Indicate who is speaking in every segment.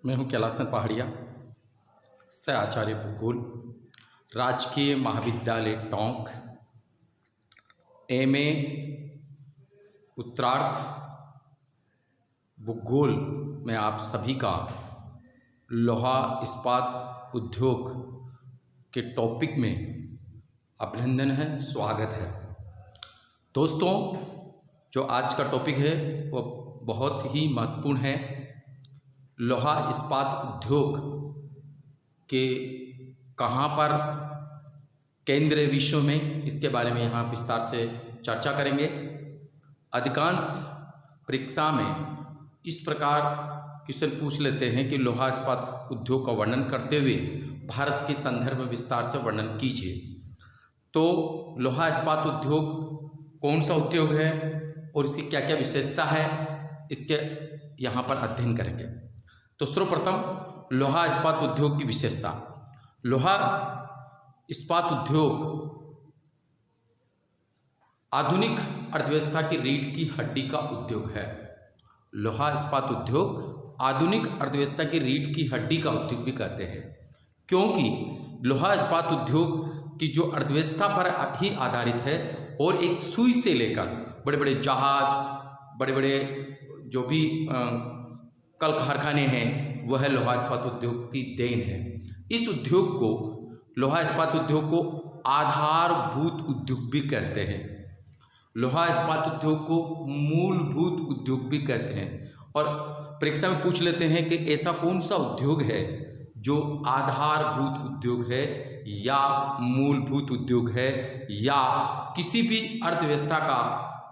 Speaker 1: मैं हूं कैलासन पहाड़िया से आचार्य भूगोल, राजकीय महाविद्यालय टोंक, एमए उत्तरार्ध भूगोल में आप सभी का लोहा इस्पात उद्योग के टॉपिक में अभिनंदन है, स्वागत है। दोस्तों, जो आज का टॉपिक है वो बहुत ही महत्वपूर्ण है। लोहा इस्पात उद्योग के कहाँ पर केंद्रीय विषयों में, इसके बारे में यहाँ विस्तार से चर्चा करेंगे। अधिकांश परीक्षा में इस प्रकार क्वेश्चन पूछ लेते हैं कि लोहा इस्पात उद्योग का वर्णन करते हुए भारत के संदर्भ में विस्तार से वर्णन कीजिए। तो लोहा इस्पात उद्योग कौन सा उद्योग है और इसकी क्या क्या विशेषता है, इसके यहाँ पर अध्ययन करेंगे। तो सर्वप्रथम लोहा इस्पात उद्योग की विशेषता। लोहा इस्पात उद्योग आधुनिक अर्थव्यवस्था की रीढ़ की हड्डी का उद्योग है। लोहा इस्पात उद्योग आधुनिक अर्थव्यवस्था की रीढ़ की हड्डी का उद्योग भी कहते हैं, क्योंकि लोहा इस्पात उद्योग की जो अर्थव्यवस्था पर ही आधारित है और एक सुई से लेकर बड़े बड़े जहाज, बड़े बड़े जो भी कल कारखाने हैं, वह लोहा इस्पात उद्योग की देन है। इस उद्योग को, लोहा इस्पात उद्योग को आधारभूत उद्योग भी कहते हैं। लोहा इस्पात उद्योग को मूलभूत उद्योग भी कहते हैं। और परीक्षा में पूछ लेते हैं कि ऐसा कौन सा उद्योग है जो आधारभूत उद्योग है या मूलभूत उद्योग है या किसी भी अर्थव्यवस्था का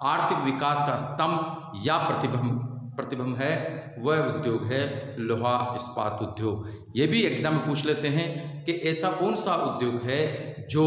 Speaker 1: आर्थिक विकास का स्तंभ या प्रतिबिंब है, वह उद्योग है लोहा इस्पात उद्योग। ये भी एग्जाम में पूछ लेते हैं कि ऐसा कौन सा उद्योग है जो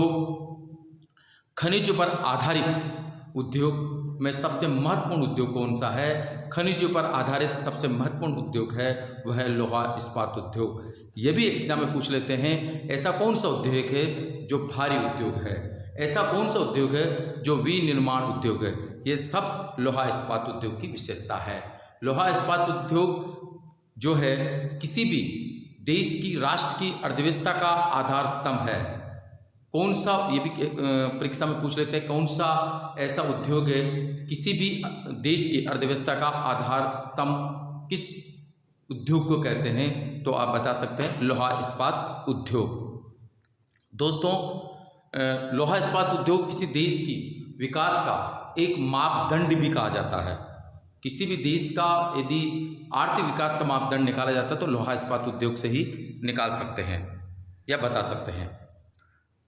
Speaker 1: खनिजों पर आधारित उद्योग में सबसे महत्वपूर्ण उद्योग कौन सा है। खनिजों पर आधारित सबसे महत्वपूर्ण उद्योग है वह है लोहा इस्पात उद्योग। ये भी एग्जाम में पूछ लेते हैं ऐसा कौन सा उद्योग है जो भारी उद्योग है, ऐसा कौन सा उद्योग है जो विनिर्माण उद्योग है। ये सब लोहा इस्पात उद्योग की विशेषता है। लोहा इस्पात उद्योग जो है किसी भी देश की, राष्ट्र की अर्थव्यवस्था का आधार स्तंभ है। कौन सा, ये भी परीक्षा में पूछ लेते हैं, कौन सा ऐसा उद्योग है किसी भी देश की अर्थव्यवस्था का आधार स्तंभ किस उद्योग को कहते हैं, तो आप बता सकते हैं लोहा इस्पात उद्योग। दोस्तों, लोहा इस्पात उद्योग किसी देश की विकास का एक मापदंड भी कहा जाता है। किसी भी देश का यदि आर्थिक विकास का मापदंड निकाला जाता है तो लोहा इस्पात उद्योग से ही निकाल सकते हैं या बता सकते हैं।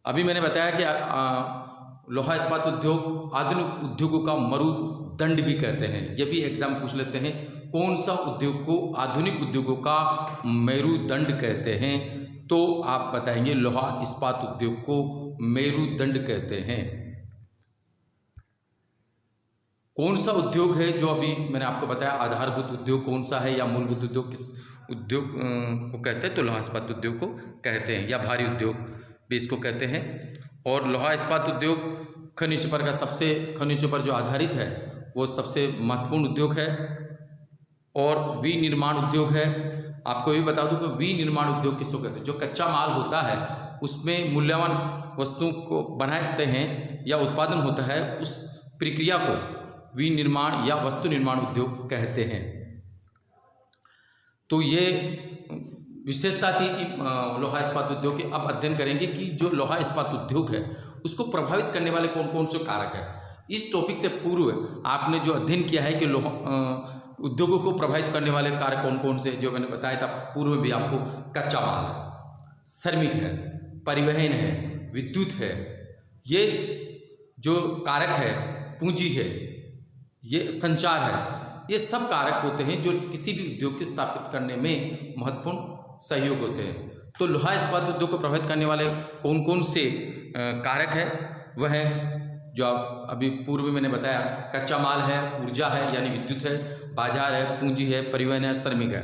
Speaker 1: अभी मैंने बताया कि लोहा इस्पात उद्योग आधुनिक उद्योगों का मरुदंड भी कहते हैं। ये भी एग्जाम पूछ लेते हैं कौन सा उद्योग को आधुनिक उद्योगों का मेरुदंड कहते हैं, तो आप बताएंगे लोहा इस्पात उद्योग को मेरुदंड कहते हैं। कौन सा उद्योग है जो अभी मैंने आपको बताया आधारभूत उद्योग कौन सा है या मूलभूत उद्योग किस उद्योग को कहते हैं, तो लोहा इस्पात उद्योग को कहते हैं, या भारी उद्योग भी इसको कहते हैं। और लोहा इस्पात उद्योग खनिजों पर जो आधारित है वो सबसे महत्वपूर्ण उद्योग है। और विनिर्माण उद्योग है। आपको ये बता दूं कि विनिर्माण उद्योग किसको कहते हैं, जो कच्चा माल होता है उसमें मूल्यवान वस्तुओं को बनाते हैं या उत्पादन होता है, उस प्रक्रिया को विनिर्माण या वस्तु निर्माण उद्योग कहते हैं। तो ये विशेषता थी कि लोहा इस्पात उद्योग के। अब अध्ययन करेंगे कि जो लोहा इस्पात उद्योग है उसको प्रभावित करने वाले कौन कौन से कारक है। इस टॉपिक से पूर्व आपने जो अध्ययन किया है कि लोहा उद्योगों को प्रभावित करने वाले कारक कौन कौन से, जो मैंने बताया था पूर्व भी आपको, कच्चा माल है, श्रमिक है, परिवहन है, विद्युत है, ये जो कारक है, पूंजी है, ये संचार है, ये सब कारक होते हैं जो किसी भी उद्योग को स्थापित करने में महत्वपूर्ण सहयोग होते हैं। तो लोहा इस्पात उद्योग को प्रभावित करने वाले कौन कौन से कारक है, वह है जो आप अभी पूर्व में मैंने बताया, कच्चा माल है, ऊर्जा है यानी विद्युत है, बाजार है, पूंजी है, परिवहन है, श्रमिक है।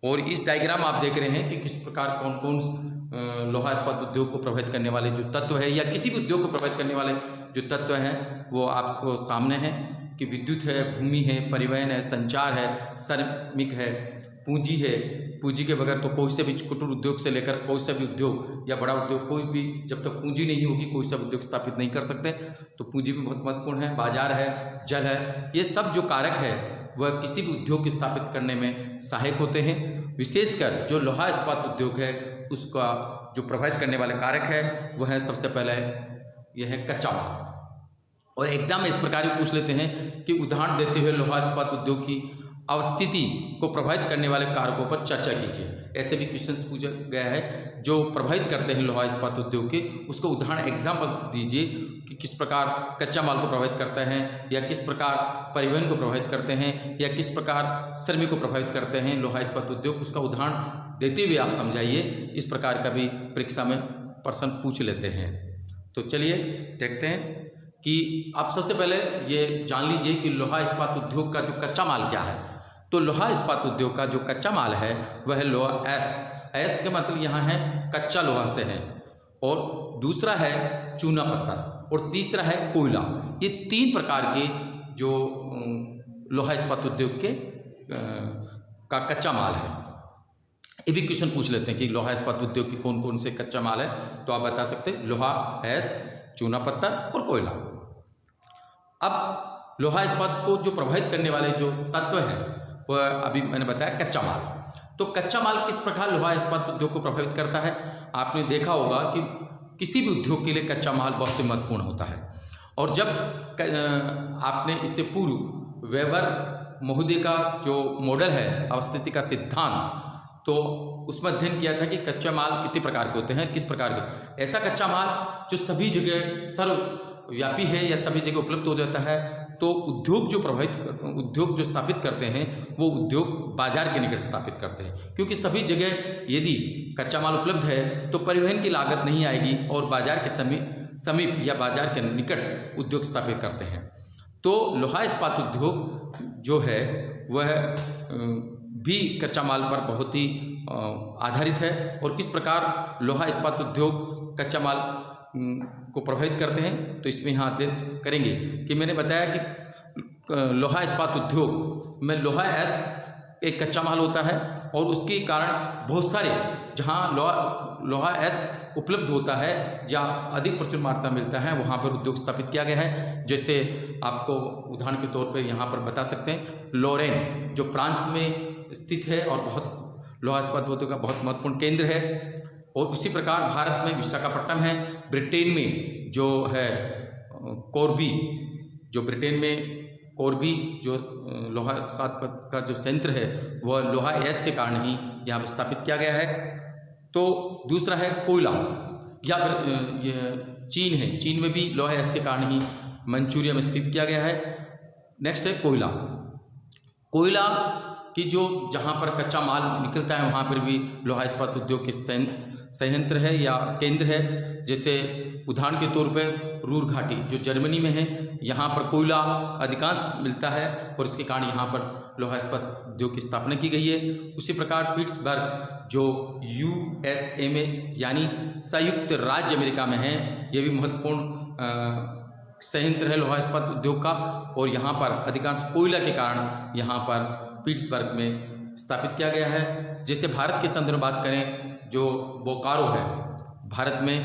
Speaker 1: और इस डायग्राम आप देख रहे हैं कि किस प्रकार कौन कौन लोहा इस्पात उद्योग को प्रभावित करने वाले जो तत्व है या किसी भी उद्योग को प्रभावित करने वाले जो तत्व हैं वो आपको सामने हैं कि विद्युत है, भूमि है, परिवहन है, संचार है, श्रमिक है, पूंजी है, पूंजी के बगैर तो कोई से भी कुटीर उद्योग से लेकर कोई सा भी उद्योग या बड़ा उद्योग कोई भी, जब तक पूंजी नहीं होगी कोई सा उद्योग स्थापित नहीं कर सकते। तो पूंजी भी बहुत महत्वपूर्ण है। बाजार है, जल है, ये सब जो कारक है वह किसी भी उद्योग को स्थापित करने में सहायक होते हैं। विशेषकर जो लोहा इस्पात उद्योग है उसका जो प्रभावित करने वाले कारक है वह है सबसे पहले यह है कच्चा माल। और एग्जाम में इस प्रकार भी पूछ लेते हैं कि उदाहरण देते हुए लोहा इस्पात उद्योग की अवस्थिति को प्रभावित करने वाले कारकों पर चर्चा कीजिए। ऐसे भी क्वेश्चंस पूछा गया है जो प्रभावित करते हैं लोहा इस्पात उद्योग के, उसको उदाहरण एग्जाम्पल दीजिए कि किस प्रकार कच्चा माल को प्रभावित करते हैं, या किस प्रकार परिवहन को प्रभावित करते हैं, या किस प्रकार श्रमिक को प्रभावित करते हैं लोहा इस्पात उद्योग। उसका उदाहरण देते हुए आप समझाइए। इस प्रकार का भी परीक्षा में प्रश्न पूछ लेते हैं। तो चलिए देखते हैं कि आप सबसे पहले ये जान लीजिए कि लोहा इस्पात उद्योग का जो कच्चा माल क्या है। तो लोहा इस्पात उद्योग का जो कच्चा माल है वह है लोहा एस का मतलब यहाँ है कच्चा लोहा से है, और दूसरा है चूना पत्थर, और तीसरा है कोयला। ये 3 प्रकार के जो लोहा इस्पात उद्योग के का कच्चा माल है। ये भी क्वेश्चन पूछ लेते हैं कि लोहा इस्पात उद्योग की कौन कौन से कच्चा माल है। तो आप बता सकते हैं लोहा, एस, चूना पत्थर और कोयला। अब लोहा इस्पात को जो प्रभावित करने वाले जो तत्व हैं वह अभी मैंने बताया कच्चा माल। तो कच्चा माल किस प्रकार लोहा इस्पात उद्योग को प्रभावित करता है। आपने देखा होगा कि किसी भी उद्योग के लिए कच्चा माल बहुत महत्वपूर्ण होता है। और जब आपने इससे पूर्व वेबर महोदय का जो मॉडल है अवस्थिति का सिद्धांत, तो उसमें अध्ययन किया था कि कच्चा माल कितने प्रकार के होते हैं, किस प्रकार के। ऐसा कच्चा माल जो सभी जगह सर्वव्यापी है या सभी जगह उपलब्ध हो जाता है। तो उद्योग जो स्थापित करते हैं वो उद्योग बाजार के निकट स्थापित करते हैं, क्योंकि सभी जगह यदि कच्चा माल उपलब्ध है तो परिवहन की लागत नहीं आएगी और बाजार के समीप या बाजार के निकट उद्योग स्थापित करते हैं। तो लोहा इस्पात उद्योग जो है वह भी कच्चा माल पर बहुत ही आधारित है। और किस प्रकार लोहा इस्पात उद्योग कच्चा माल को प्रभावित करते हैं, तो इसमें यहाँ अध्ययन करेंगे कि मैंने बताया कि लोहा इस्पात उद्योग में लोहा एस एक कच्चा माल होता है, और उसके कारण बहुत सारे जहाँ लोहा एस उपलब्ध होता है, जहाँ अधिक प्रचुर मात्रा मिलता है, वहाँ पर उद्योग स्थापित किया गया है। जैसे आपको उदाहरण के तौर पे यहाँ पर बता सकते हैं लॉरेन जो फ्रांस में स्थित है और बहुत लोहा इस्पात उद्योग का बहुत महत्वपूर्ण केंद्र है। और उसी प्रकार भारत में विशाखापट्टनम है। ब्रिटेन में जो है कोरबी, जो ब्रिटेन में कोरबी जो लोहा इस्पात का जो संयंत्र है वह लोहा एस के कारण ही यहाँ पर स्थापित किया गया है। तो दूसरा है कोयला, या फिर ये चीन है, चीन में भी लोहा एस के कारण ही मंचूरिया में स्थित किया गया है। नेक्स्ट है कोयला। कोयला कि जो जहाँ पर कच्चा माल निकलता है वहाँ पर भी लोहा इस्पात उद्योग के संयंत्र है या केंद्र है। जैसे उदाहरण के तौर पर रूर घाटी जो जर्मनी में है, यहाँ पर कोयला अधिकांश मिलता है और इसके कारण यहाँ पर लोहा इस्पात उद्योग की स्थापना की गई है। उसी प्रकार पिट्सबर्ग जो USA में यानी संयुक्त राज्य अमेरिका में है, यह भी महत्वपूर्ण संयंत्र है लोहा इस्पात उद्योग का, और यहाँ पर अधिकांश कोयला के कारण यहाँ पर पिट्सबर्ग में स्थापित किया गया है। जैसे भारत के संदर्भ में बात करें जो बोकारो है भारत में,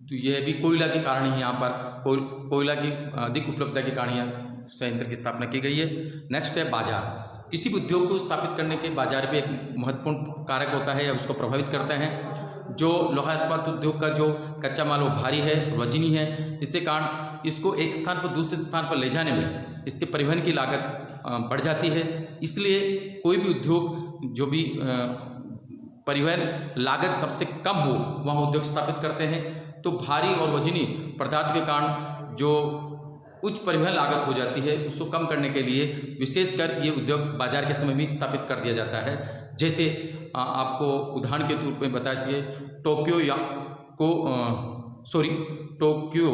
Speaker 1: तो यह भी कोयला के कारण ही यहाँ पर कोयला की अधिक उपलब्धता के कारण यहाँ संयंत्र की स्थापना की गई है। नेक्स्ट है बाजार। किसी भी उद्योग को स्थापित करने के बाजार भी एक महत्वपूर्ण कारक होता है या उसको प्रभावित करता है। जो लोहा इस्पात उद्योग का जो कच्चा माल वो भारी है, वजनी है, इसके कारण इसको एक स्थान पर दूसरे स्थान पर ले जाने में इसके परिवहन की लागत बढ़ जाती है। इसलिए कोई भी उद्योग जो भी परिवहन लागत सबसे कम हो वहाँ उद्योग स्थापित करते हैं। तो भारी और वजनी पदार्थ के कारण जो उच्च परिवहन लागत हो जाती है उसको कम करने के लिए विशेषकर ये उद्योग बाजार के समय में स्थापित कर दिया जाता है। जैसे आपको उदाहरण के तौर पर बता सके टोक्यो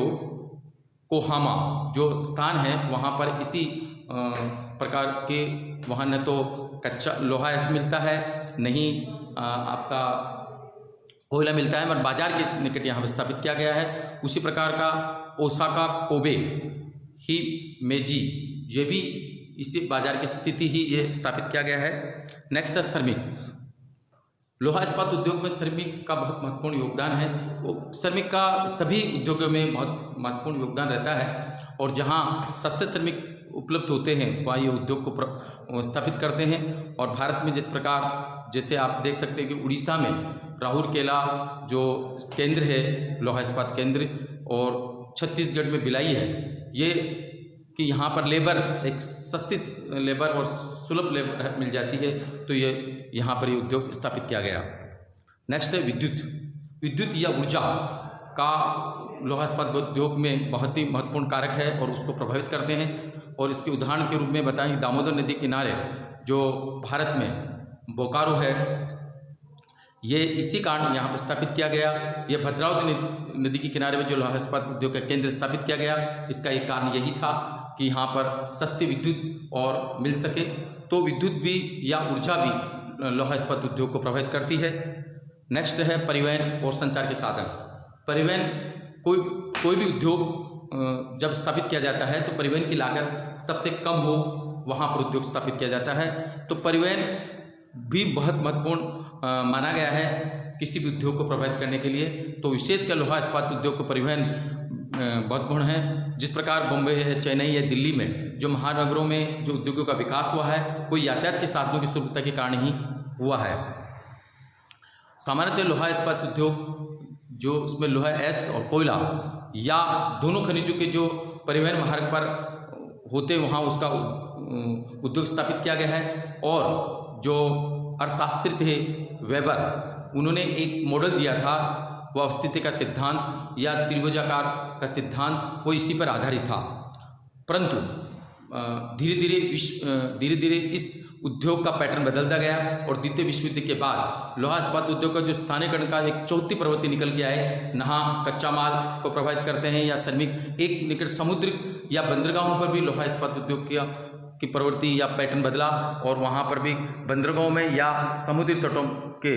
Speaker 1: कोहामा जो स्थान है वहाँ पर इसी प्रकार के वहाँ न तो कच्चा लोहा ऐसे मिलता है, नहीं आपका कोयला मिलता है, मगर बाजार के निकट यहाँ पर स्थापित किया गया है। उसी प्रकार का ओसाका कोबे ही मेजी ये भी इसी बाजार की स्थिति ही ये स्थापित किया गया है। नेक्स्ट है श्रमिक। लोहा इस्पात उद्योग में श्रमिक का बहुत महत्वपूर्ण योगदान है। वो श्रमिक का सभी उद्योगों में बहुत महत्वपूर्ण योगदान रहता है और जहाँ सस्ते श्रमिक उपलब्ध होते हैं वहाँ ये उद्योग को स्थापित करते हैं। और भारत में जिस प्रकार, जैसे आप देख सकते हैं कि उड़ीसा में राउरकेला जो केंद्र है लोहा इस्पात केंद्र, और छत्तीसगढ़ में भिलाई है, ये कि यहाँ पर लेबर एक सस्ती लेबर और सुलभ लेबर मिल जाती है, तो ये यहाँ पर ये उद्योग स्थापित किया गया। नेक्स्ट है विद्युत या ऊर्जा का लोहा इस्पात उद्योग में बहुत ही महत्वपूर्ण कारक है और उसको प्रभावित करते हैं। और इसके उदाहरण के रूप में बताएं, दामोदर नदी किनारे जो भारत में बोकारो है, ये इसी कारण यहाँ पर स्थापित किया गया। ये भद्रावती नदी के किनारे में जो लोहा इस्पात उद्योग का केंद्र स्थापित किया गया, इसका एक कारण यही था कि यहाँ पर सस्ती विद्युत और मिल सके। तो विद्युत भी या ऊर्जा भी लोहा इस्पात उद्योग को प्रभावित करती है। नेक्स्ट है परिवहन और संचार के साधन। परिवहन, कोई भी उद्योग जब स्थापित किया जाता है तो परिवहन की लागत सबसे कम हो वहाँ पर उद्योग स्थापित किया जाता है। तो परिवहन भी बहुत महत्वपूर्ण माना गया है किसी भी उद्योग को प्रभावित करने के लिए। तो विशेषकर लोहा इस्पात उद्योग को परिवहन बहुत महत्वपूर्ण है। जिस प्रकार बॉम्बे है, चेन्नई है, दिल्ली में जो महानगरों में जो उद्योगों का विकास हुआ है, कोई यातायात के साधनों की सुलभता के कारण ही हुआ है। सामान्यतः लोहा इस्पात उद्योग जो उसमें लोहा एस्क और कोयला या दोनों खनिजों के जो परिवहन मार्ग पर होते वहाँ उसका उद्योग स्थापित किया गया है। और जो अर्थशास्त्री थे वेबर, उन्होंने एक मॉडल दिया था, वह अवस्थिति का सिद्धांत या त्रिभुजाकार का सिद्धांत, वो इसी पर आधारित था। परंतु धीरे धीरे इस उद्योग का पैटर्न बदलता गया और द्वितीय विश्व युद्ध के बाद लोहा इस्पात उद्योग का जो स्थानीयकरण का एक चौथी प्रवृत्ति निकल के आए, नहा कच्चा माल को प्रभावित करते हैं या श्रमिक, एक निकट समुद्र या बंदरगाहों पर भी लोहा इस्पात उद्योग की प्रवृत्ति या पैटर्न बदला और वहाँ पर भी बंदरगाहों में या समुद्री तटों के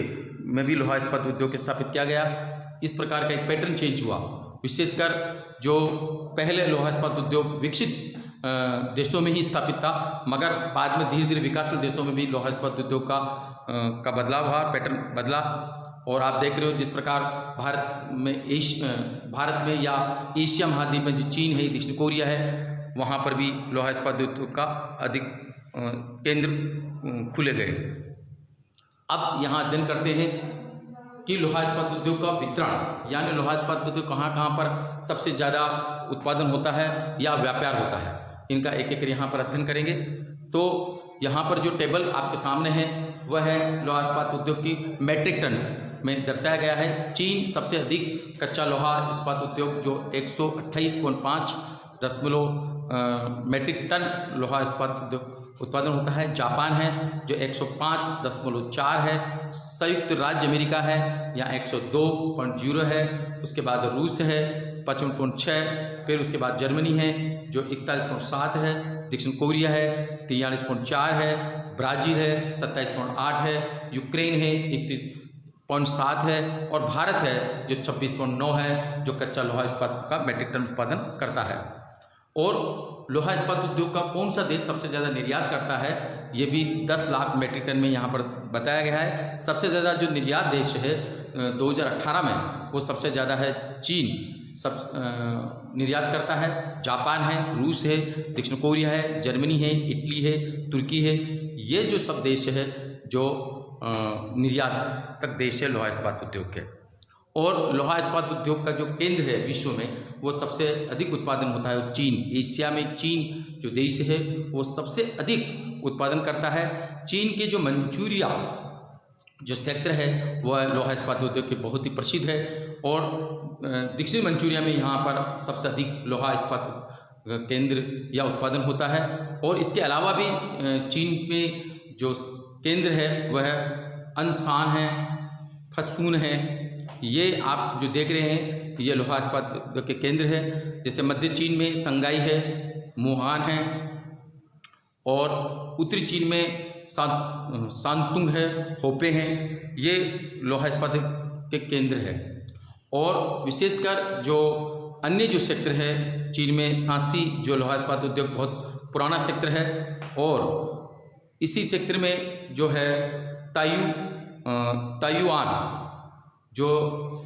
Speaker 1: में भी लोहा इस्पात उद्योग स्थापित किया गया। इस प्रकार का एक पैटर्न चेंज हुआ। विशेषकर जो पहले लोहा इस्पात उद्योग विकसित देशों में ही स्थापित था, मगर बाद में धीरे धीरे विकासशील देशों में भी लोहा इस्पात उद्योग का बदलाव हुआ, पैटर्न बदला। और आप देख रहे हो जिस प्रकार भारत में या एशिया महाद्वीप में जो चीन है, दक्षिण कोरिया है, वहाँ पर भी लोहा इस्पात उद्योग का अधिक केंद्र खुले गए। अब यहाँ अध्ययन करते हैं कि लोहा इस्पात उद्योग का वितरण, यानी लोहा इस्पात उद्योग कहाँ पर सबसे ज़्यादा उत्पादन होता है या व्यापार होता है, इनका एक एक यहाँ पर अध्ययन करेंगे। तो यहाँ पर जो टेबल आपके सामने है वह है लोहा इस्पात उद्योग की मेट्रिक टन में दर्शाया गया है। चीन सबसे अधिक कच्चा लोहा इस्पात उद्योग जो 128.5 मेट्रिक टन लोहा इस्पात उद्योग उत्पादन होता है। जापान है जो 105.4 है। संयुक्त राज्य अमेरिका है यहाँ 102.0 है। उसके बाद रूस है 55.6, फिर उसके बाद जर्मनी है जो 41.7 है। दक्षिण कोरिया है 43.4 है। ब्राज़ील है 27.8 है। यूक्रेन है 31.7 है और भारत है जो 26.9 है, जो कच्चा लोहा इस्पात का मेट्रिक टन उत्पादन करता है। और लोहा इस्पात उद्योग का कौन सा देश सबसे ज़्यादा निर्यात करता है, ये भी 10 लाख मेट्रिक टन में यहाँ पर बताया गया है। सबसे ज़्यादा जो निर्यात देश है 2018 में, वो सबसे ज़्यादा है चीन, निर्यात करता है। जापान है, रूस है, दक्षिण कोरिया है, जर्मनी है, इटली है, तुर्की है। ये जो सब देश है जो निर्यात तक देश है लोहा इस्पात उद्योग के। और लोहा इस्पात उद्योग का जो केंद्र है विश्व में, वो सबसे अधिक उत्पादन होता है चीन। एशिया में चीन जो देश है वो सबसे अधिक उत्पादन करता है। चीन के जो मंचूरिया जो सेक्टर है वह लोहा इस्पात उद्योग के बहुत ही प्रसिद्ध है। और दक्षिण मंचूरिया में यहाँ पर सबसे अधिक लोहा इस्पात केंद्र या उत्पादन होता है। और इसके अलावा भी चीन में जो केंद्र है वह अनसान है, फसून है। ये आप जो देख रहे हैं ये लोहा इस्पात के केंद्र है। जैसे मध्य चीन में संगाई है, वुहान है, और उत्तरी चीन में शांतुंग है, होपे हैं। ये लोहा इस्पात के केंद्र है। और विशेषकर जो अन्य जो सेक्टर है चीन में, सांसी जो लोहा इस्पात उद्योग बहुत पुराना सेक्टर है और इसी सेक्टर में जो है ताइयुआन जो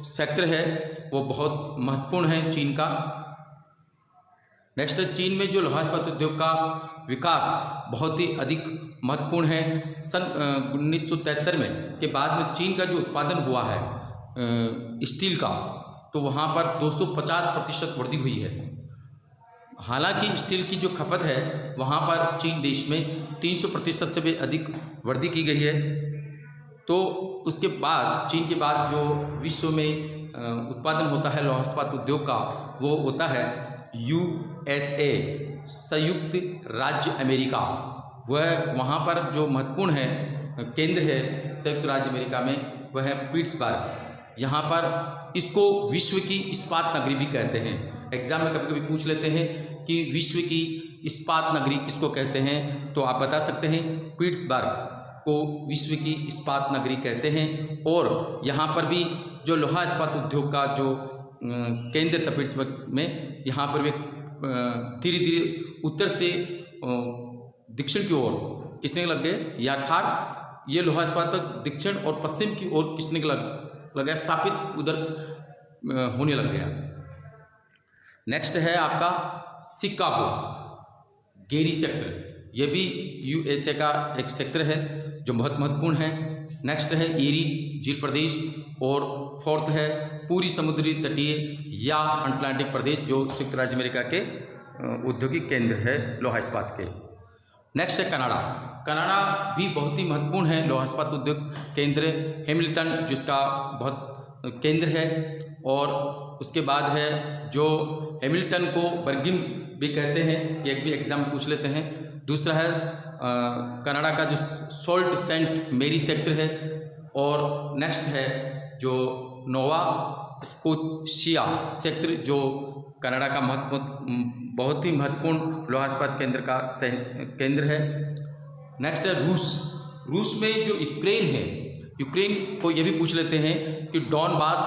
Speaker 1: सेक्टर है वो बहुत महत्वपूर्ण है चीन का। नेक्स्ट, चीन में जो लोहा इस्पात उद्योग का विकास बहुत ही अधिक महत्वपूर्ण है। सन 1973 में के बाद में चीन का जो उत्पादन हुआ है स्टील का, तो वहाँ पर 250% वृद्धि हुई है। हालांकि स्टील की जो खपत है वहाँ पर चीन देश में 300% से भी अधिक वृद्धि की गई है। तो उसके बाद चीन के बाद जो विश्व में उत्पादन होता है लोहा इस्पात उद्योग का वो होता है USA, संयुक्त राज्य अमेरिका। वह वहाँ पर जो महत्वपूर्ण है केंद्र है संयुक्त राज्य अमेरिका में वह है पिट्सबर्ग। यहाँ पर इसको विश्व की इस्पात नगरी भी कहते हैं। एग्जाम में कभी कभी पूछ लेते हैं कि विश्व की इस्पात नगरी किसको कहते हैं, तो आप बता सकते हैं पिट्सबर्ग को विश्व की इस्पात नगरी कहते हैं। और यहाँ पर भी जो लोहा इस्पात उद्योग का जो केंद्र था पिट्सबर्ग में, यहाँ पर भी धीरे धीरे उत्तर से दक्षिण की ओर किसने लग गए, याथार ये लोहा इस्पात दक्षिण और पश्चिम की ओर किसने लग गया, स्थापित उधर होने लग गया। नेक्स्ट है आपका शिकागो गेरी सेक्टर, ये भी USA का एक सेक्टर है जो बहुत महत्वपूर्ण है। नेक्स्ट है एरी झील प्रदेश और फोर्थ है पूरी समुद्री तटीय या अटलांटिक प्रदेश जो संयुक्त राज्य अमेरिका के औद्योगिक केंद्र है लोहा इस्पात के। नेक्स्ट है कनाडा। कनाडा भी बहुत ही महत्वपूर्ण है लोहा इस्पात उद्योग केंद्र। हैमिल्टन जिसका बहुत केंद्र है, और उसके बाद है जो हैमिल्टन को बर्गिम भी कहते हैं, ये भी एग्जाम पूछ लेते हैं। दूसरा है कनाडा का जो सॉल्ट सेंट मेरी सेक्टर है, और नेक्स्ट है जो नोवा स्कोशिया सेक्टर जो कनाडा का बहुत ही महत्वपूर्ण लोहा इस्पात केंद्र का केंद्र है। नेक्स्ट है रूस में जो यूक्रेन है, यूक्रेन को ये भी पूछ लेते हैं कि डॉनबास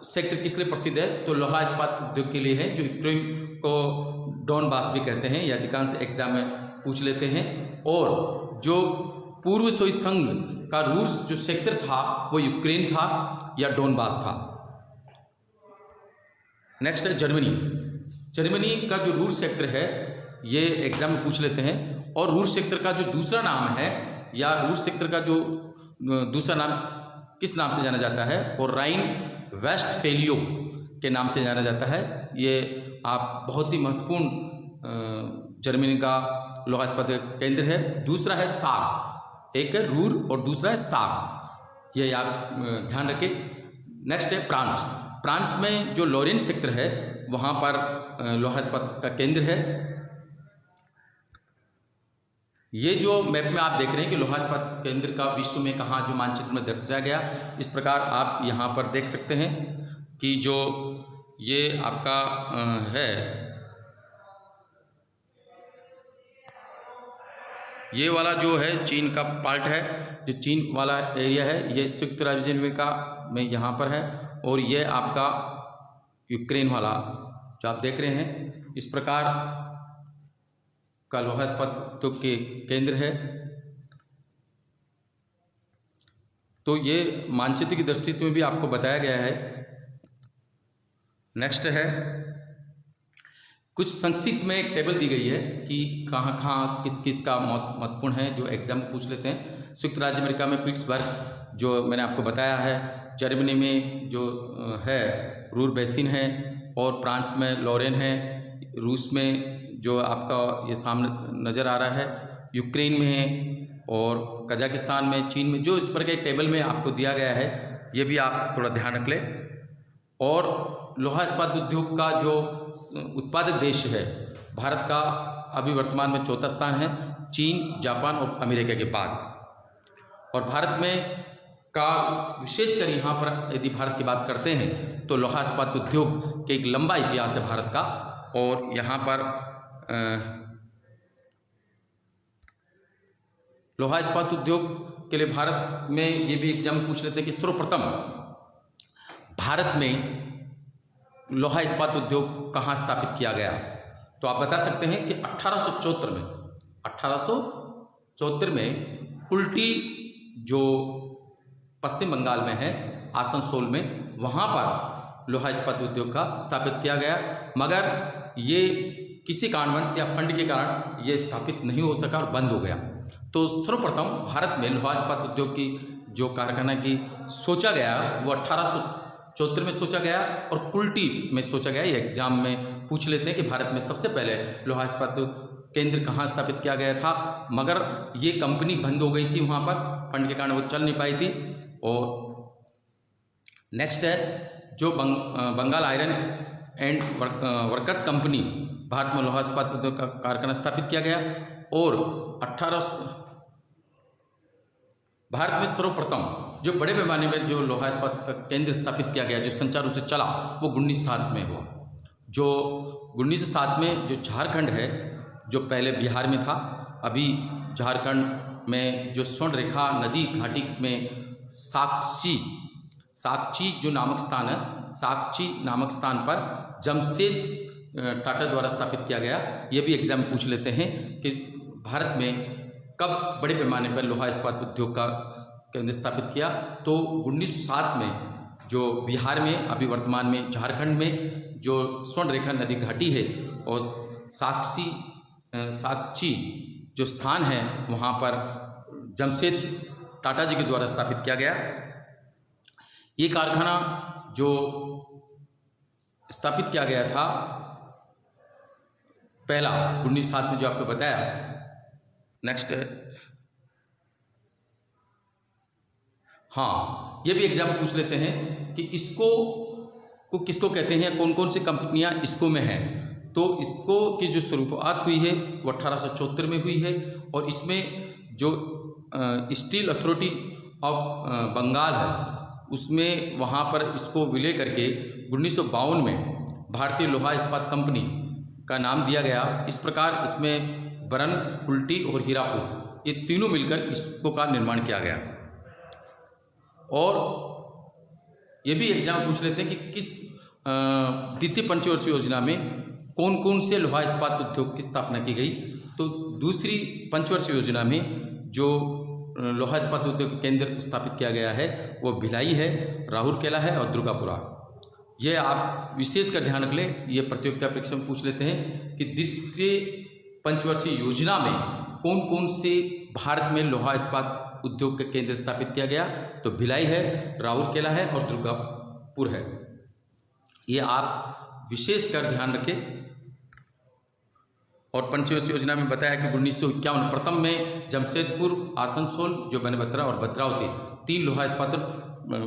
Speaker 1: सेक्टर किस लिए प्रसिद्ध है, तो लोहा इस्पात उद्योग के लिए है। जो यूक्रेन को डॉनबास भी कहते हैं, यह अधिकांश एग्जाम में पूछ लेते हैं। और जो पूर्व सोवियत संघ का रूस जो सेक्टर था वो यूक्रेन था या डॉनबास था। नेक्स्ट है जर्मनी का जो रूस सेक्टर है ये एग्जाम में पूछ लेते हैं। और रूस सेक्टर का जो दूसरा नाम है या रूस सेक्टर का जो दूसरा नाम किस नाम से जाना जाता है, और राइन वेस्टफेलियो के नाम से जाना जाता है। ये आप बहुत ही महत्वपूर्ण जर्मनी का लोहा इस्पात केंद्र है। दूसरा है सार, एक है रूर और दूसरा है सार, ये आप ध्यान रखें। नेक्स्ट है फ्रांस में जो लॉरेन सेक्टर है वहाँ पर लोहा इस्पात का केंद्र है। ये जो मैप में आप देख रहे हैं कि लोहा इस्पात केंद्र का विश्व में कहाँ जो मानचित्र में दर्शाया गया, इस प्रकार आप यहाँ पर देख सकते हैं कि जो ये आपका है, ये वाला जो है चीन का पार्ट है, जो चीन वाला एरिया है ये संयुक्त राज्य अमेरिका में यहाँ पर है, और ये आपका यूक्रेन वाला जो आप देख रहे हैं इस प्रकार का लोहा इस्पात के केंद्र है। तो ये मानचित्र की दृष्टि से भी आपको बताया गया है। नेक्स्ट है कुछ संक्षिप्त में एक टेबल दी गई है कि कहाँ कहाँ किस किस का महत्वपूर्ण है, जो एग्जाम पूछ लेते हैं। संयुक्त राज्य अमेरिका में पिट्सबर्ग जो मैंने आपको बताया है, जर्मनी में जो है रूर बेसिन है, और फ्रांस में लॉरेन है, रूस में जो आपका ये सामने नज़र आ रहा है यूक्रेन में है, और कजाकिस्तान में, चीन में, जो इस पर के टेबल में आपको दिया गया है ये भी आप थोड़ा ध्यान रख लें। और लोहा इस्पात उद्योग का जो उत्पादक देश है भारत का अभी वर्तमान में चौथा स्थान है, चीन, जापान और अमेरिका के बाद। और भारत में का विशेषकर यहाँ पर यदि भारत की बात करते हैं तो लोहा इस्पात उद्योग के एक लंबा इतिहास है भारत का। और यहाँ पर लोहा इस्पात उद्योग के लिए भारत में ये भी एग्जाम पूछ लेते हैं कि सर्वप्रथम भारत में लोहा इस्पात उद्योग कहाँ स्थापित किया गया, तो आप बता सकते हैं कि 1874 में 1874 में कुल्टी जो पश्चिम बंगाल में है, आसनसोल में, वहाँ पर लोहा इस्पात उद्योग का स्थापित किया गया, मगर ये किसी कारणवश या फंड के कारण ये स्थापित नहीं हो सका और बंद हो गया। तो सर्वप्रथम भारत में लोहा इस्पात उद्योग की जो कारखाना की सोचा गया वो 1874 में सोचा गया और कुल्टी में सोचा गया। ये एग्जाम में पूछ लेते हैं कि भारत में सबसे पहले लोहा इस्पात केंद्र कहाँ स्थापित किया गया था, मगर ये कंपनी बंद हो गई थी, वहाँ पर फंड के कारण वो चल नहीं पाई थी। और नेक्स्ट है जो Bengal iron and workers company, Bharat में लोहा इस्पात उद्योग का कारखाना स्थापित किया गया। और भारत में सर्वप्रथम जो बड़े पैमाने में जो लोहा इस्पात का केंद्र स्थापित किया गया, जो संचार रूप से चला, वो 1907 में हुआ। जो 1907 में जो झारखंड है, जो पहले बिहार में था, अभी झारखंड में जो स्वर्ण रेखा नदी घाटी में साकची जो नामक स्थान है, साकची नामक स्थान पर जमशेद टाटा द्वारा स्थापित किया गया। ये भी एग्जाम में पूछ लेते हैं कि भारत में कब बड़े पैमाने पर लोहा इस्पात उद्योग का केंद्र स्थापित किया। तो 1907 में जो बिहार में, अभी वर्तमान में झारखंड में जो स्वर्ण रेखा नदी घाटी है और साकची जो स्थान है, वहाँ पर जमशेद टाटा जी के द्वारा स्थापित किया गया। ये कारखाना जो स्थापित किया गया था पहला 1907 में, जो आपको बताया। नेक्स्ट है, हाँ, ये भी एग्जाम में पूछ लेते हैं कि इसको किसको कहते हैं, कौन कौन सी कंपनियां इसको में हैं। तो इसको की जो शुरुआत हुई है वो 1874 में हुई है और इसमें जो स्टील अथॉरिटी ऑफ बंगाल है, उसमें वहाँ पर इसको विलय करके 1952 में भारतीय लोहा इस्पात कंपनी का नाम दिया गया। इस प्रकार इसमें बरन, कुल्टी और हीरापुर, ये तीनों मिलकर इसको का निर्माण किया गया। और ये भी एग्जाम पूछ लेते हैं कि किस द्वितीय पंचवर्षीय योजना में कौन कौन से लोहा इस्पात उद्योग की स्थापना की गई। तो दूसरी पंचवर्षीय योजना में जो लोहा इस्पात उद्योग केंद्र स्थापित किया गया है वो भिलाई है, राउरकेला है और दुर्गापुरा। ये आप विशेष कर ध्यान रख लें, ये प्रतियोगिता परीक्षा में पूछ लेते हैं कि द्वितीय पंचवर्षीय योजना में कौन कौन से भारत में लोहा इस्पात उद्योग का केंद्र स्थापित किया गया। तो भिलाई है, राउरकेला है और दुर्गापुर है। ये आप विशेष कर ध्यान रखें। और पंचवर्षीय योजना में बताया कि 1951 प्रथम में जमशेदपुर, आसनसोल जो बनबत्रा और भद्रावती 3 लोहा इस्पात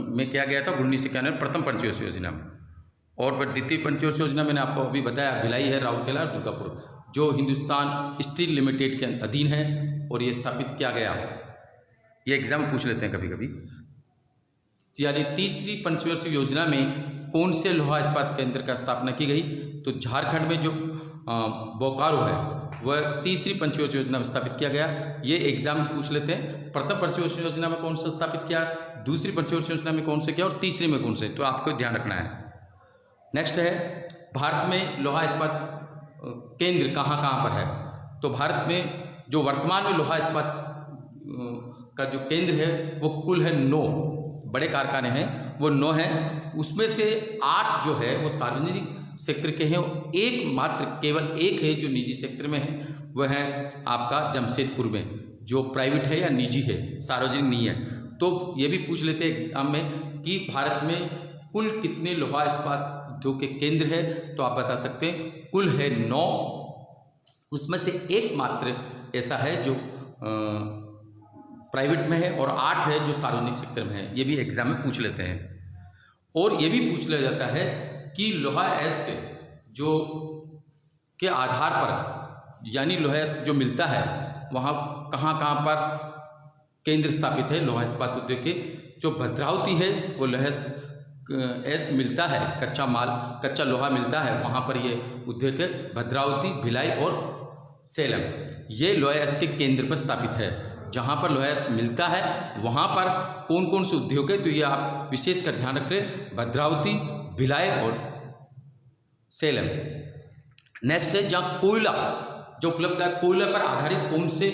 Speaker 1: में किया गया था 1991 प्रथम पंचवर्षीय योजना में। और द्वितीय पंचवर्षीय योजना मैंने आपको अभी बताया, भिलाई है, राउरकेला और दुर्गापुर, जो हिंदुस्तान स्टील लिमिटेड के अधीन है और ये स्थापित किया गया। ये एग्जाम पूछ लेते हैं कभी कभी। यानी तीसरी पंचवर्षीय योजना में कौन से लोहा इस्पात केंद्र का स्थापना की गई। तो झारखंड में जो बोकारो है वह तीसरी पंचवर्षीय योजना में स्थापित किया गया। ये एग्जाम में पूछ लेते हैं, प्रथम पंचवर्षीय योजना में कौन सा स्थापित किया, दूसरी पंचवर्षीय योजना में कौन से किया और तीसरी में कौन से, तो आपको ध्यान रखना है। नेक्स्ट है, भारत में लोहा इस्पात केंद्र कहाँ कहाँ पर है। तो भारत में जो वर्तमान में लोहा इस्पात का जो केंद्र है वो कुल है 9 बड़े कारखाने हैं, वो 9 हैं। उसमें से 8 जो है वो सार्वजनिक सेक्टर के हैं, एकमात्र केवल एक है जो निजी सेक्टर में है, वह है आपका जमशेदपुर में, जो प्राइवेट है या निजी है, सार्वजनिक नहीं है। तो ये भी पूछ लेते हैं एग्जाम में कि भारत में कुल कितने लोहा इस्पात उद्योग के केंद्र है। तो आप बता सकते हैं कुल है 9, उसमें से एकमात्र ऐसा है जो प्राइवेट में है और 8 है जो सार्वजनिक सेक्टर में है। ये भी एग्जाम में पूछ लेते हैं। और ये भी पूछ लिया जाता है कि लोहा एस्क जो के आधार पर, यानी लोहा एस्क जो मिलता है वहाँ कहाँ कहाँ पर केंद्र स्थापित है लोहा इस्पात उद्योग के। जो भद्रावती है वो लोहा एस्क मिलता है, कच्चा लोहा मिलता है, वहाँ पर ये उद्योग है। भद्रावती, भिलाई और सेलम, ये लोहा एस्क के केंद्र पर स्थापित है। जहाँ पर लोहा एस्क मिलता है वहाँ पर कौन कौन से उद्योग है, तो ये आप विशेष कर ध्यान रखें, भद्रावती, भिलाई और सेलम। नेक्स्ट है जहाँ कोयला जो उपलब्ध है, कोयला पर आधारित कौन से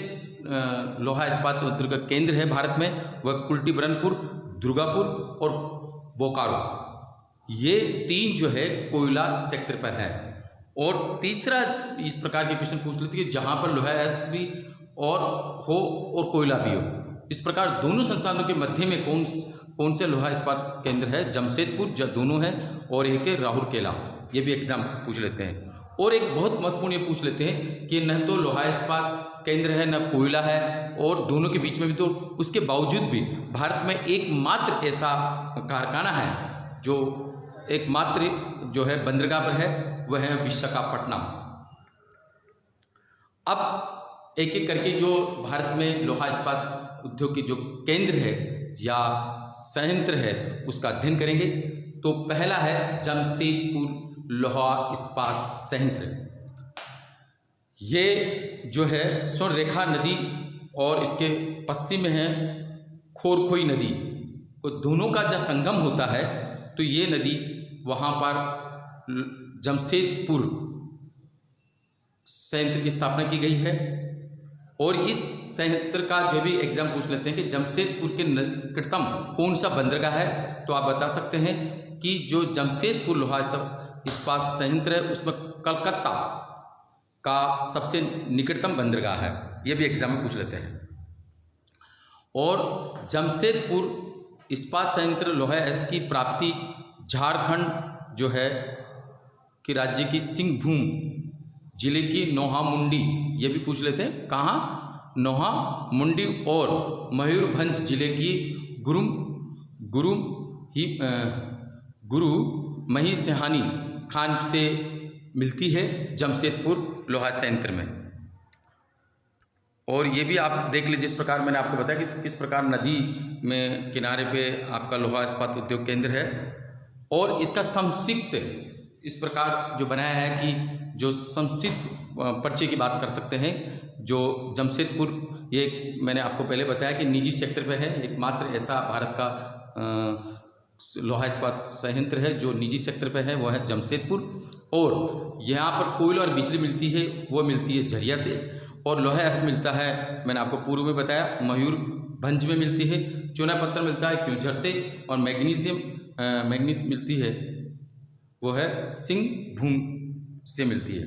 Speaker 1: लोहा इस्पात उद्योग का केंद्र है भारत में, वह कुल्टी बरनपुर, दुर्गापुर और बोकारो। ये 3 जो है कोयला सेक्टर पर है। और तीसरा इस प्रकार के क्वेश्चन पूछ लेते हैं कि जहाँ पर लोहा एस भी और हो और कोयला भी हो, इस प्रकार दोनों संसाधनों के मध्य में कौन से लोहा इस्पात केंद्र है? जमशेदपुर, जो दोनों है, और एक है राउरकेला। ये भी एग्जाम पूछ लेते हैं। और एक बहुत महत्वपूर्ण ये पूछ लेते हैं कि न तो लोहा इस्पात केंद्र है, न कोयला है, और दोनों के बीच में भी, तो उसके बावजूद भी भारत में एकमात्र ऐसा कारखाना है जो एकमात्र जो है बंदरगाह पर है, वह है विशाखापट्टनम। अब एक एक करके जो भारत में लोहा इस्पात उद्योग के जो केंद्र है या संयंत्र है उसका अध्ययन करेंगे। तो पहला है जमशेदपुर लोहा इस्पात संयंत्र। ये जो है स्वर्णरेखा नदी और इसके पश्चिम में है खोरखोई नदी, तो दोनों का जब संगम होता है तो ये नदी वहाँ पर जमशेदपुर संयंत्र की स्थापना की गई है। और इस संयंत्र का जो भी एग्जाम पूछ लेते हैं कि जमशेदपुर के निकटतम कौन सा बंदरगाह है, तो आप बता सकते हैं कि जो जमशेदपुर लोहा इस्पात संयंत्र है उसमें कलकत्ता का सबसे निकटतम बंदरगाह है। ये भी एग्जाम में पूछ लेते हैं। और जमशेदपुर इस्पात संयंत्र लोहा एस की प्राप्ति झारखंड जो है कि राज्य की सिंहभूम जिले की नोहा मुंडी, ये भी पूछ लेते हैं कहाँ, नोहा मुंडी, और मयूरभंज जिले की गुरु मही सिहानी खान से मिलती है जमशेदपुर लोहा संयंत्र में। और ये भी आप देख लीजिए, जिस प्रकार मैंने आपको बताया कि किस प्रकार नदी में किनारे पे आपका लोहा इस्पात उद्योग केंद्र है। और इसका संक्षिप्त इस प्रकार जो बनाया है कि जो संक्षिप्त पर्चे की बात कर सकते हैं, जो जमशेदपुर, ये मैंने आपको पहले बताया कि निजी सेक्टर पे है, एकमात्र ऐसा भारत का लोहा इस्पात संयंत्र है जो निजी सेक्टर पे है, वो है जमशेदपुर। और यहाँ पर कोयला और बिजली मिलती है, वो मिलती है झरिया से। और लोहा एस मिलता है, मैंने आपको पूर्व में बताया, मयूरभंज में मिलती है। चूना पत्थर मिलता है क्योंझर से। और मैग्नीज मिलती है, वो है सिंहभूम से मिलती है।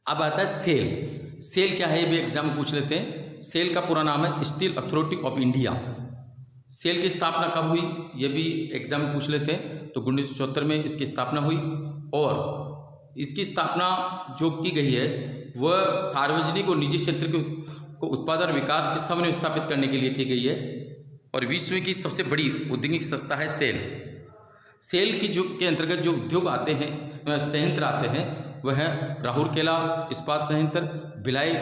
Speaker 1: अब आता है सेल। सेल क्या है, ये भी एग्जाम में पूछ लेते हैं। सेल का पूरा नाम है steel authority of India. SAIL की स्थापना कब हुई, ये भी एग्जाम में पूछ लेते हैं। तो 1974 में इसकी स्थापना हुई। और इसकी स्थापना जो की गई है वह सार्वजनिक और निजी क्षेत्र को उत्पादन और विकास के समन्वय स्थापित करने के लिए की गई है। और विश्व की सबसे बड़ी औद्योगिक संस्था है सेल। सेल की जो के अंतर्गत जो उद्योग आते हैं, संयंत्र आते हैं, वह है राउरकेला इस्पात संयंत्र, भिलाई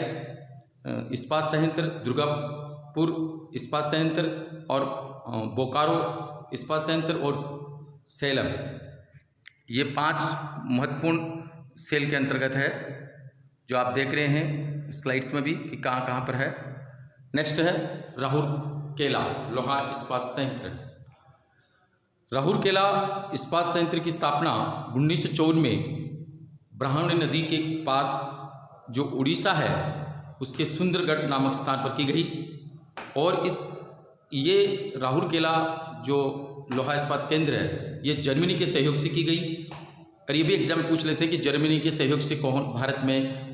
Speaker 1: इस्पात संयंत्र, दुर्गापुर इस्पात संयंत्र, और बोकारो इस्पात संयंत्र, और सेलम। ये 5 महत्वपूर्ण सेल के अंतर्गत है, जो आप देख रहे हैं स्लाइड्स में भी कि कहाँ कहाँ पर है। नेक्स्ट है राउरकेला लोहा इस्पात संयंत्र। राउरकेला इस्पात संयंत्र की स्थापना 1954 में ब्राह्मणी नदी के पास जो उड़ीसा है उसके सुंदरगढ़ नामक स्थान पर की गई। और ये राउरकेला जो लोहा इस्पात केंद्र है, ये जर्मनी के सहयोग से की गई। और ये भी एग्जाम में पूछ लेते हैं कि जर्मनी के सहयोग से कौन भारत में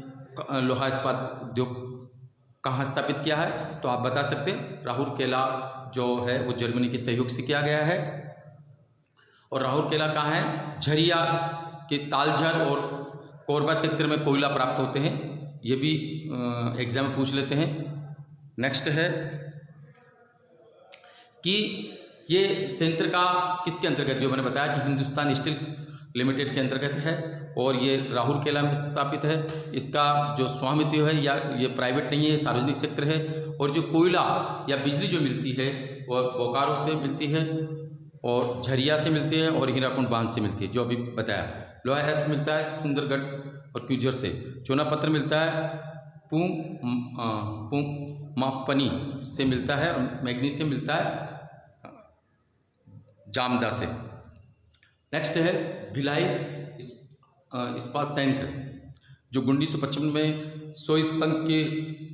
Speaker 1: लोहा इस्पात उद्योग कहाँ स्थापित किया है, तो आप बता सकते हैं राउरकेला जो है वो जर्मनी के सहयोग से किया गया है। और राउरकेला कहाँ है, झरिया के तालझर और कोरबा सेक्टर में कोयला प्राप्त होते हैं। ये भी एग्जाम में पूछ लेते हैं। नेक्स्ट है कि ये संयंत्र का किसके अंतर्गत, जो मैंने बताया कि हिंदुस्तान स्टील लिमिटेड के अंतर्गत है। और ये राउरकेला में स्थापित है। इसका जो स्वामित्व है या ये प्राइवेट नहीं है, सार्वजनिक सेक्टर है। और जो कोयला या बिजली जो मिलती है वह बोकारो से मिलती है, और झरिया से मिलती है, और हीराकुंड बांध से मिलती है, जो अभी बताया। लोहा एस मिलता है सुंदरगढ़ और क्यूझर से। चूना पत्थर मिलता है मापनी से मिलता है, और मैग्नीशियम मिलता है जामदा से। नेक्स्ट है भिलाई इस्पात संयंत्र, जो 1955 में सोवियत संघ के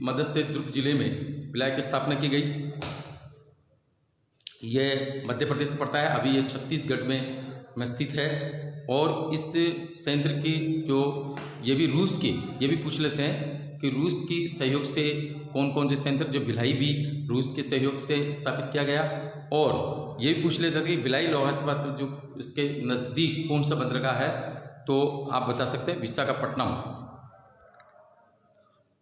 Speaker 1: मदद से दुर्ग जिले में भिलाई की स्थापना की गई। ये मध्य प्रदेश में पड़ता है, अभी ये छत्तीसगढ़ में स्थित है। और इस संयंत्र की जो ये भी रूस की, ये भी पूछ लेते हैं कि रूस की सहयोग से कौन कौन से संयंत्र, जो भिलाई भी रूस के सहयोग से स्थापित किया गया। और ये भी पूछ लेते थे कि भिलाई लोहा इस्पात जो इसके नज़दीक कौन सा बंदरगाह है, तो आप बता सकते हैं विशाखापट्टनम।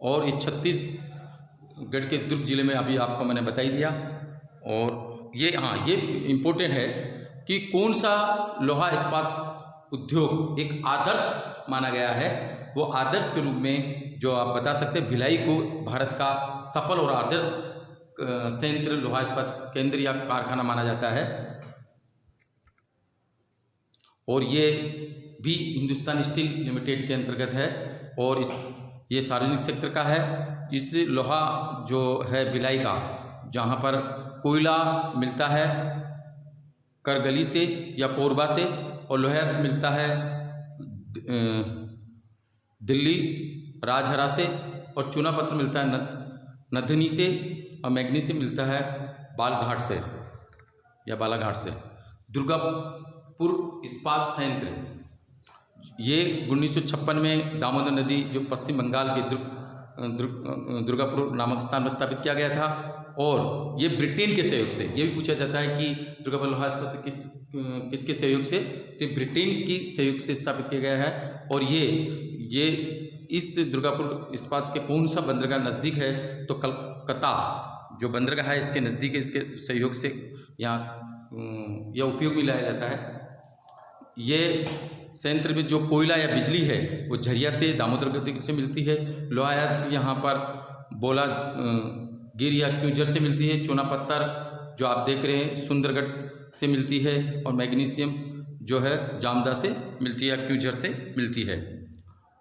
Speaker 1: और ये छत्तीसगढ़ के दुर्ग जिले में अभी आपको मैंने बता ही दिया। और ये ये इम्पोर्टेंट है कि कौन सा लोहा इस्पात उद्योग एक आदर्श माना गया है। वो आदर्श के रूप में जो आप बता सकते हैं, भिलाई को भारत का सफल और आदर्श संयंत्र लोहा इस्पात केंद्र या कारखाना माना जाता है। और ये भी हिंदुस्तान स्टील लिमिटेड के अंतर्गत है और ये सार्वजनिक सेक्टर का है। इस लोहा जो है भिलाई का, जहाँ पर कोयला मिलता है करगली से या कोरबा से, और लोहा मिलता है दिल्ली राजहरा से, और चूना पत्थर मिलता है नधनी से, और मैग्नीशियम मिलता है बालघाट से या बालाघाट से। दुर्गापुर इस्पात संयंत्र, ये 1956 में दामोदर नदी जो पश्चिम बंगाल के दुर्गापुर नामक स्थान पर स्थापित किया गया था। और ये ब्रिटेन के सहयोग से, ये भी पूछा जाता है कि दुर्गापुर लोहा इस्पात किसके सहयोग से, तो ब्रिटेन की सहयोग से स्थापित किया गया है। और ये इस दुर्गापुर इस्पात के कौन सा बंदरगाह नज़दीक है, तो कलकत्ता जो बंदरगाह है इसके नज़दीक है, इसके सहयोग से यहाँ यह उपयोग में लाया जाता है। ये संयंत्र में जो कोयला या बिजली है वो झरिया से, दामोदर गति से मिलती है। लोहा यहाँ पर बोला गिर या क्यूजर से मिलती है। चूना पत्थर जो आप देख रहे हैं सुंदरगढ़ से मिलती है। और मैग्नीशियम जो है जामदा से मिलती है या क्यूजर से मिलती है।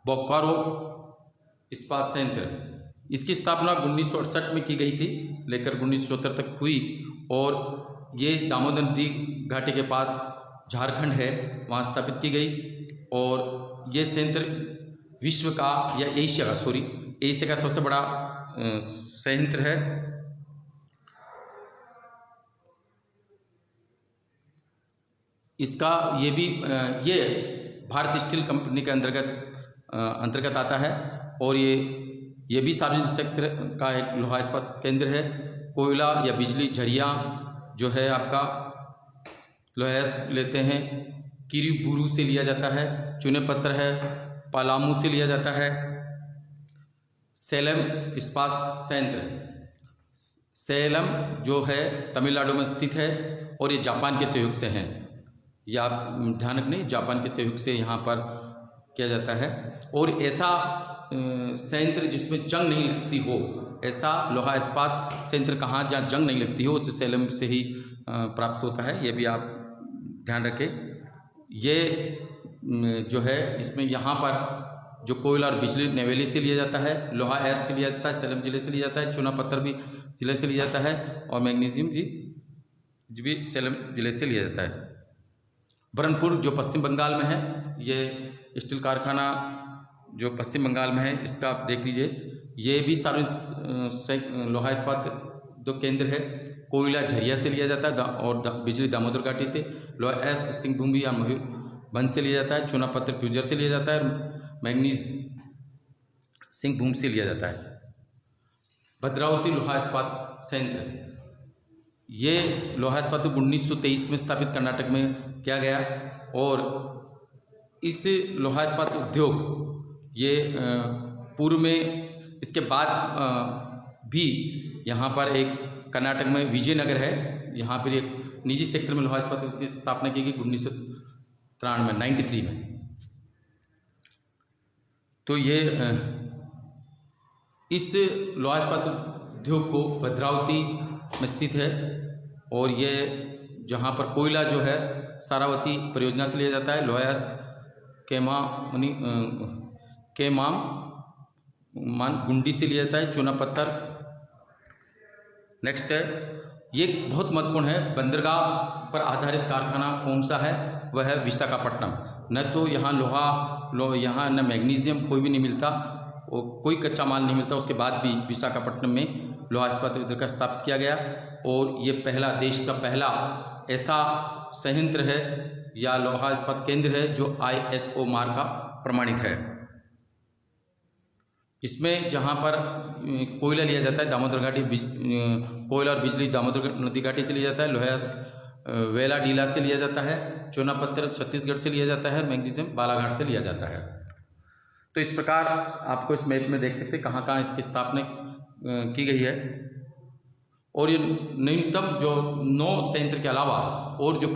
Speaker 1: बोकारो इस्पात संयंत्र, इसकी स्थापना 1968 में की गई थी, लेकर 1974 तक हुई। और ये दामोदर नदी घाटी के पास झारखंड है, वहाँ स्थापित की गई। और ये संयंत्र विश्व का या एशिया का सबसे बड़ा संयंत्र है। इसका ये भारत स्टील कंपनी के अंतर्गत आता है। और ये भी सार्वजनिक सेक्टर का एक लोहा इस्पात केंद्र है। कोयला या बिजली झरिया जो है आपका लोहा लेते हैं, किरीबुरू से लिया जाता है। चूने पत्थर है पलामू से लिया जाता है। सेलम इस्पात संयंत्र, सेलम जो है तमिलनाडु में स्थित है और ये जापान के सहयोग से हैं। या आप ध्यान रखने, जापान के सहयोग से यहाँ पर किया जाता है। और ऐसा संयंत्र जिसमें जंग नहीं लगती हो, ऐसा लोहा इस्पात संयंत्र कहाँ जहाँ जंग नहीं लगती हो, उसे सेलम से ही प्राप्त होता है। ये भी आप ध्यान रखें। ये जो है इसमें यहाँ पर जो कोयला और बिजली नेवेली से लिया जाता है, लोहा ऐस के लिया जाता है, सेलम जिले से लिया जाता है, चूना पत्थर भी जिले से लिया जाता है, और मैग्नीशियम जी भी सेलम जिले से लिया जाता है। बरनपुर जो पश्चिम बंगाल में है, ये स्टील कारखाना जो पश्चिम बंगाल में है, इसका आप देख लीजिए। ये भी सार्वजनिक लोहा इस्पात दो केंद्र है। कोयला झरिया से लिया जाता है और बिजली दामोदर घाटी से। लोहा ऐस सिंहभूमि या मयूरभंज से लिया जाता है। चूना पत्थर क्यूजर से लिया जाता है। मैग्नीज सिंहभूमि से लिया जाता है। भद्रावती लोहा इस्पात संयंत्र, ये लोहा इस्पात 1923 में स्थापित कर्नाटक में किया गया। और इस लोहा इस्पात उद्योग ये पूर्व में, इसके बाद भी यहाँ पर एक कर्नाटक में विजयनगर है, यहाँ पर एक निजी सेक्टर में लोहा इस्पात की स्थापना की गई 1993 में। तो ये इस लोहा इस्पात उद्योग को भद्रावती में स्थित है। और ये जहाँ पर कोयला जो है सारावती परियोजना से लिया जाता है। लोहा मान गुंडी से लिया जाता है। चूना पत्थर नेक्स्ट है, ये बहुत महत्वपूर्ण है। बंदरगाह पर आधारित कारखाना कौन सा है, वह है विशाखापट्टनम। न तो यहाँ लोहा यहाँ न मैग्नीशियम कोई भी नहीं मिलता और कोई कच्चा माल नहीं मिलता। उसके बाद भी विशाखापट्टनम में लोहा इस्पात उद्योग का स्थापित किया गया और ये पहला, देश का पहला ऐसा संयंत्र है या लोहा इस्पात केंद्र है जो ISO मार्क का प्रमाणित है। इसमें जहाँ पर कोयला लिया जाता है दामोदर घाटी, कोयला और बिजली दामोदर नदी घाटी से लिया जाता है, लोहा वेला डीला से लिया जाता है, चूना पत्थर छत्तीसगढ़ से लिया जाता है, मैग्नीशियम बालाघाट से लिया जाता है। तो इस प्रकार आपको इस मैप में देख सकते हैं कहाँ कहाँ इसकी स्थापना की गई है। और ये न्यूनतम जो 9 संयंत्र के अलावा और जो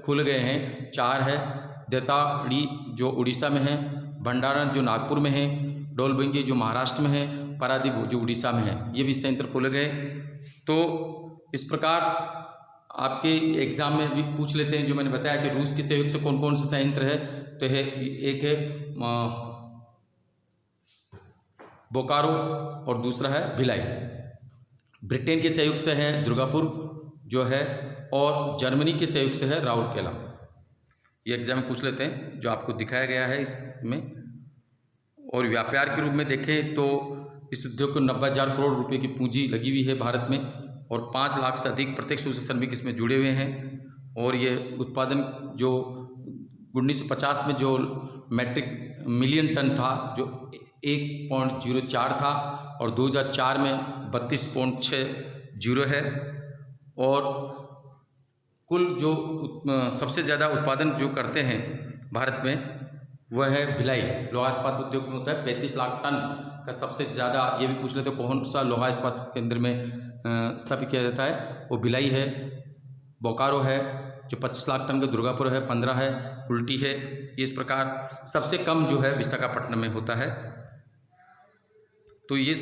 Speaker 1: खुले गए हैं 4 है, देताड़ी जो उड़ीसा में है, भंडारण जो नागपुर में है, डोलबिंगी जो महाराष्ट्र में है, पारादीप जो उड़ीसा में है, ये भी संयंत्र खोले गए। तो इस प्रकार आपके एग्ज़ाम में भी पूछ लेते हैं, जो मैंने बताया कि रूस के सहयोग से कौन कौन से संयंत्र है। तो है एक है बोकारो और दूसरा है भिलाई। ब्रिटेन के सहयोग से है दुर्गापुर जो है, और जर्मनी के सहयोग से है राउरकेला। ये एग्जाम में पूछ लेते हैं जो आपको दिखाया गया है इसमें। और व्यापार के रूप में देखें तो इस उद्योग को 90,000 करोड़ रुपए की पूंजी लगी हुई है भारत में और 5 लाख से अधिक प्रत्यक्ष रूप से श्रमिक इसमें जुड़े हुए हैं। और ये उत्पादन जो 1950 में जो मैट्रिक मिलियन टन था जो 1.04 था और 2004 में 32.60 है। और कुल जो सबसे ज़्यादा उत्पादन जो करते हैं भारत में वह है भिलाई। लोहा इस्पात उद्योग में होता है 35 लाख टन का सबसे ज़्यादा। ये भी पूछ लेते हैं कौन सा लोहा इस्पात केंद्र में स्थापित किया जाता है, वो भिलाई है। बोकारो है जो 25 लाख टन का, दुर्गापुर है 15 है, उल्टी है। इस प्रकार सबसे कम जो है विशाखापट्टनम में होता है। तो ये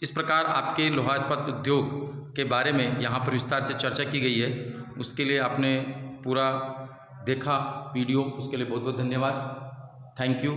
Speaker 1: इस प्रकार आपके लोहा इस्पात उद्योग के बारे में यहाँ पर विस्तार से चर्चा की गई है। उसके लिए आपने पूरा देखा वीडियो, उसके लिए बहुत बहुत धन्यवाद। Thank you.